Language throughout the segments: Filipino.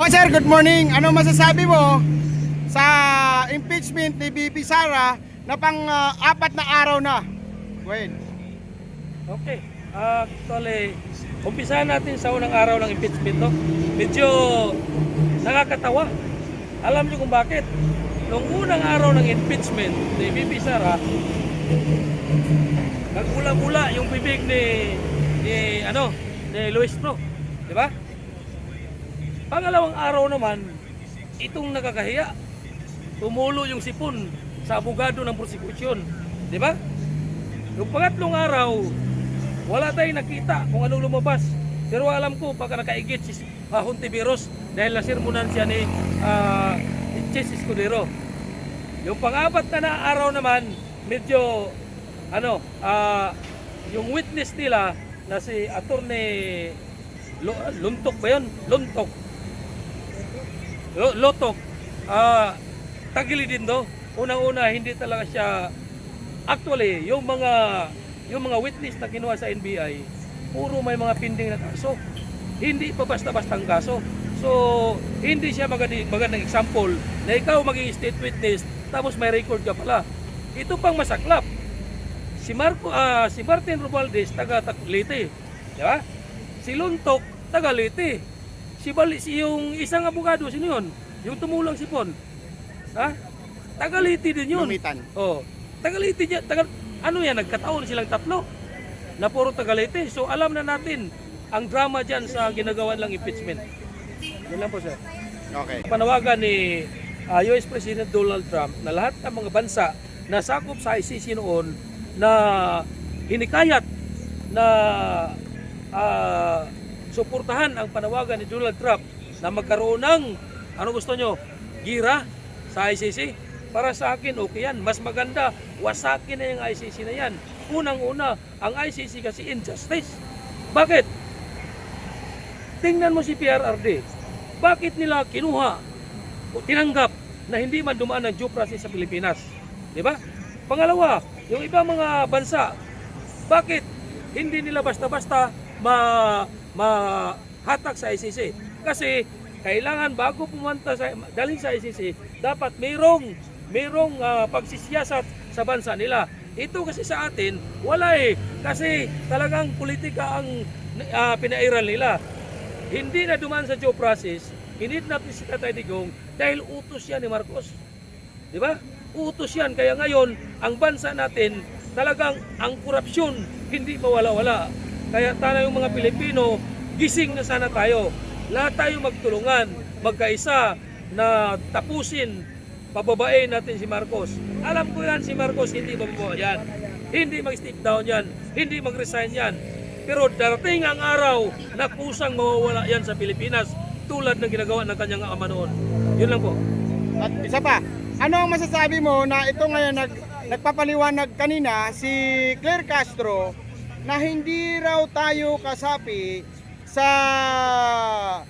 Sir, good morning. Ano masasabi mo sa impeachment ni BP Sara na pang-apat na araw na? Well, Okay. Actually, umpisahan natin sa unang araw ng impeachment, no? Medyo nakakatawa. Alam niyo kung bakit? Noong unang araw ng impeachment ni BP Sara, nagula-gula yung bibig ni Luis Pro, di ba? Pangalawang araw naman, itong nakakahiya, tumulo yung sipon sa abogado ng prosecution, di ba? Yung pangatlong araw, wala tayong nakita kung anong lumabas. Pero alam ko, pagka nakaigit si Hontiveros dahil nasirmunan siya ni Chis Escudero. Yung pang-apat na araw naman, medyo, yung witness nila na si Attorney Luntok ba yun? Lotok. Tagili din do. Unang-una, hindi talaga siya, actually, yung mga witness na kinuha sa NBI, puro may mga pending na kaso. Hindi pa basta-bastang kaso. So, hindi siya magandang example na ikaw maging state witness tapos may record ka pala. Ito pang masaklap. Si Martin Romualdez, taga Leyte. Di ba? Si Luntok, taga Leyte. Yung isang abogado, sino yun? Yung tumulang sipon. Ha? Taga Leyte din yun. Lumitan. Oh, taga Leyte dyan. Nagkataon silang tatlo na puro taga Leyte. So alam na natin ang drama dyan sa ginagawa ng impeachment. Yan lang po, sir. Okay. Panawagan ni US President Donald Trump na lahat ng mga bansa na sakop sa ICC noon na hinikayat na suportahan ang panawagan ni Donald Trump na magkaroon ng, ano gusto nyo, gira sa ICC. Para sa akin, okay yan. Mas maganda, wasakin na yung ICC na yan. Unang-una, ang ICC kasi injustice. Bakit? Tingnan mo si PRRD. Bakit nila kinuha o tinanggap na hindi man dumaan ng due process sa Pilipinas? Di ba? Pangalawa, yung ibang mga bansa, bakit hindi nila basta-basta mahatak sa ICC? Kasi kailangan bago pumunta dalhin sa ICC, dapat mayroong pagsisiyasat sa bansa nila. Ito kasi sa atin, wala eh. Kasi talagang politika ang pinairal nila. Hindi na dumaan sa due process, hinidnap ni si Tatay Digong dahil utos yan ni Marcos. Di ba? Utos yan. Kaya ngayon, ang bansa natin, talagang ang korupsyon, hindi mawala-wala. Kaya tayo mga Pilipino, gising na sana tayo. Lahat tayo magtulungan, magkaisa na tapusin, pababain natin si Marcos. Alam ko yan, si Marcos hindi mabubuha yan. Hindi mag-step down yan. Hindi mag-resign yan. Pero darating ang araw na kusang mawawala yan sa Pilipinas tulad ng ginagawa ng kanyang ama noon. Yun lang po. At isa pa, ano ang masasabi mo na ito ngayon nagpapaliwanag kanina si Claire Castro na hindi raw tayo kasapi sa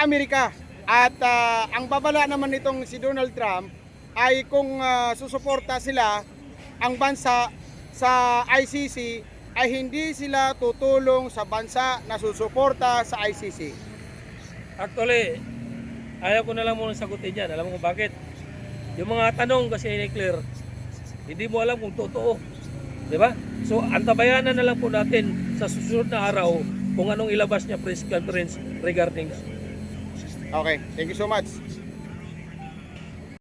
Amerika at ang babala naman nitong si Donald Trump ay kung susuporta sila ang bansa sa ICC ay hindi sila tutulong sa bansa na susuporta sa ICC. Actually, ayaw ko na lang muna sagutin yan. Alam mo kung bakit? Yung mga tanong kasi ni Claire, hindi mo alam kung totoo. Di ba? So, antabayanan na lang po natin sa susunod na araw kung anong ilabas niya press conference regarding that. Okay, thank you so much.